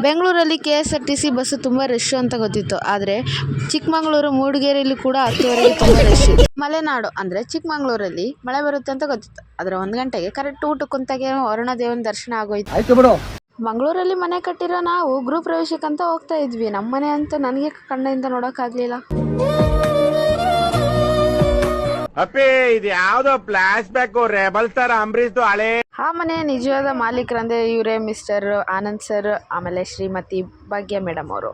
ಬೆಂಗಳೂರಲ್ಲಿ KSRTC bus ತುಂಬ rush ಅಂತ ಗೊತ್ತಿತ್ತು. ಆದರೆ ಚಿಕ್ಕಮಗಳೂರು ಮೂಡಿಗೆರೆಯಲ್ಲಿ ಕೂಡ 10ವರೆಗೆ ತುಂಬ ರಶ್ ಇತ್ತು. ಮಲೆನಾಡು ಅಂದರೆ ಚಿಕ್ಕಮಗಳೂರಲ್ಲಿ ಮಳೆ ಬರುತ್ತೆ ಅಂತ ಗೊತ್ತಿತ್ತು. ಆದರೆ 1 ಗಂಟೆಗೆ ಕರೆಕ್ಟ್ ಊಟಕ್ಕೆ ಕುಂತಾಗೆ ವರುಣ ದೇವನ ದರ್ಶನ ಆಗೋಯ್ತು. ಮಂಗಳೂರಲ್ಲಿ ಮನೆ ಕಟ್ಟಿರೋ ನಾವು ಗೃಹ ಪ್ರವೇಶಕ್ಕಂತ ಹೋಗ್ತಾ ಇದ್ವಿ. ನಮ್ಮ ಮನೆ ಅಂತೂ ನನಗೆ ಕಣ್ಣಿಂದ ನೋಡೋಕ್ಕಾಗಲಿಲ್ಲ. ಅಪ್ಪಿ ಇದು ಯಾವ್ದೋ ಫ್ಲಾಶ್ ಬ್ಯಾಕ್ ರೆಬಲ್ ಸ್ಟಾರ್ ಅಂಬರೀಶ್ದು ಹಳೆ. ಆ ಮನೆಯ ನಿಜವಾದ ಮಾಲೀಕರಂದ್ರೆ ಇವರೇ ಮಿಸ್ಟರ್ ಆನಂದ್ ಸರ್, ಆಮೇಲೆ ಶ್ರೀಮತಿ ಭಾಗ್ಯ ಮೇಡಮ್ ಅವರು.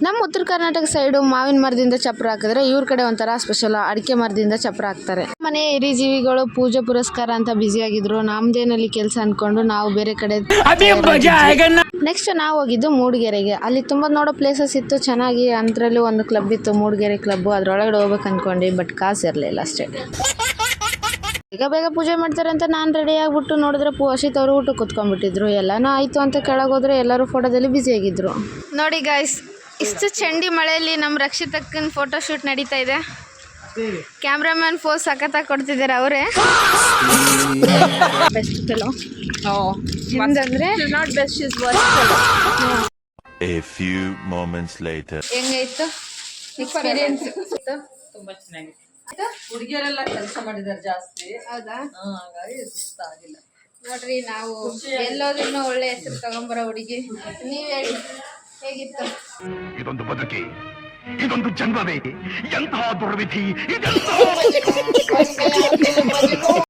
ನಮ್ಮ ಉತ್ತರ ಕರ್ನಾಟಕ ಸೈಡು ಮಾವಿನ ಮರದಿಂದ ಚಪ್ರ ಹಾಕಿದ್ರೆ, ಇವ್ರ ಕಡೆ ಒಂಥರ ಸ್ಪೆಷಲ್ ಅಡಿಕೆ ಮರದಿಂದ ಚಪ್ರ ಹಾಕ್ತಾರೆ. ಮನೆ ಹಿರಿಜೀವಿಗಳು ಪೂಜೆ ಪುರಸ್ಕಾರ ಅಂತ ಬ್ಯುಸಿ ಆಗಿದ್ರು. ನಮ್ದೇನಲ್ಲಿ ಕೆಲಸ ಅನ್ಕೊಂಡು ನಾವು ಬೇರೆ ಕಡೆ. ನೆಕ್ಸ್ಟ್ ನಾವು ಹೋಗಿದ್ದು ಮೂಡಿಗೆರೆಗೆ. ಅಲ್ಲಿ ತುಂಬಾ ನೋಡೋ ಪ್ಲೇಸಸ್ ಇತ್ತು ಚೆನ್ನಾಗಿ. ಅಂತರಲ್ಲೂ ಒಂದು ಕ್ಲಬ್ ಇತ್ತು, ಮೂಡಿಗೆರೆ ಕ್ಲಬ್. ಅದ್ರೊಳಗಡೆ ಹೋಗ್ಬೇಕು ಅನ್ಕೊಂಡ್ವಿ, ಬಟ್ ಕಾಸು ಇರಲಿಲ್ಲ ಅಷ್ಟೇ. ಈಗ ಬೇಗ ಪೂಜೆ ಮಾಡ್ತಾರೆ ಅಂತ ನಾನು ರೆಡಿ ಆಗ್ಬಿಟ್ಟು ನೋಡಿದ್ರೆ ಅಶಿತ್ ಅವರು ಊಟ ಕುತ್ಕೊಂಡ್ಬಿಟ್ಟಿದ್ರು. ಎಲ್ಲಾನು ಆಯ್ತು ಅಂತ ಕೆಳಗೋದ್ರೆ ಎಲ್ಲರೂ ಫೋಟೋದಲ್ಲಿ ಬ್ಯುಸಿ ಆಗಿದ್ರು. ನೋಡಿ ಗಾಯ್ಸ್, ಇಷ್ಟು ಚಂಡಿ ಮಳೆಯಲ್ಲಿ ನಮ್ಮ ರಕ್ಷಿತಕ್ಕನ ಫೋಟೋ ಶೂಟ್ ನಡೀತಾ ಇದೆ. ಕ್ಯಾಮ್ರಾಮನ್ ಫೋಸ್ ಸಖತ್ತಾಗಿ ಕೊಡ್ತಿದ್ದಾರೆ ಅವರೇ. ಬೆಸ್ಟ್ ಫೆಲೋ ಹಿಂದಂದ್ರೆ not best is worst fellow. A few moments later. ಹೆಂಗಾಯ್ತು ಎಕ್ಸ್ಪೀರಿಯನ್ಸ್? ತುಂಬಾ ಚೆನ್ನಾಗಿತ್ತು. ಹುಡುಗಿಯರೆಲ್ಲ ಕೆಲಸ ಮಾಡಿದಾರೆ ಜಾಸ್ತಿ. ಹೌದಾ? ಹಾಗಾಗಿ ಸುಸ್ತ ಆಗಿಲ್ಲ. ನೋಡ್ರಿ, ನಾವು ಎಲ್ಲೋದ್ರೂ ಒಳ್ಳೆ ಹೆಸರು ತಗೊಂಬರೋ ಹುಡುಗಿ. ನೀವ್ ಹೇಳಿ ಹೇಗಿತ್ತು? ಇದೊಂದು ಬದುಕಿ, ಇದೊಂದು ಜನ್ಮವೇ, ಎಂತಹ ದುರ್ವಿಧಿ.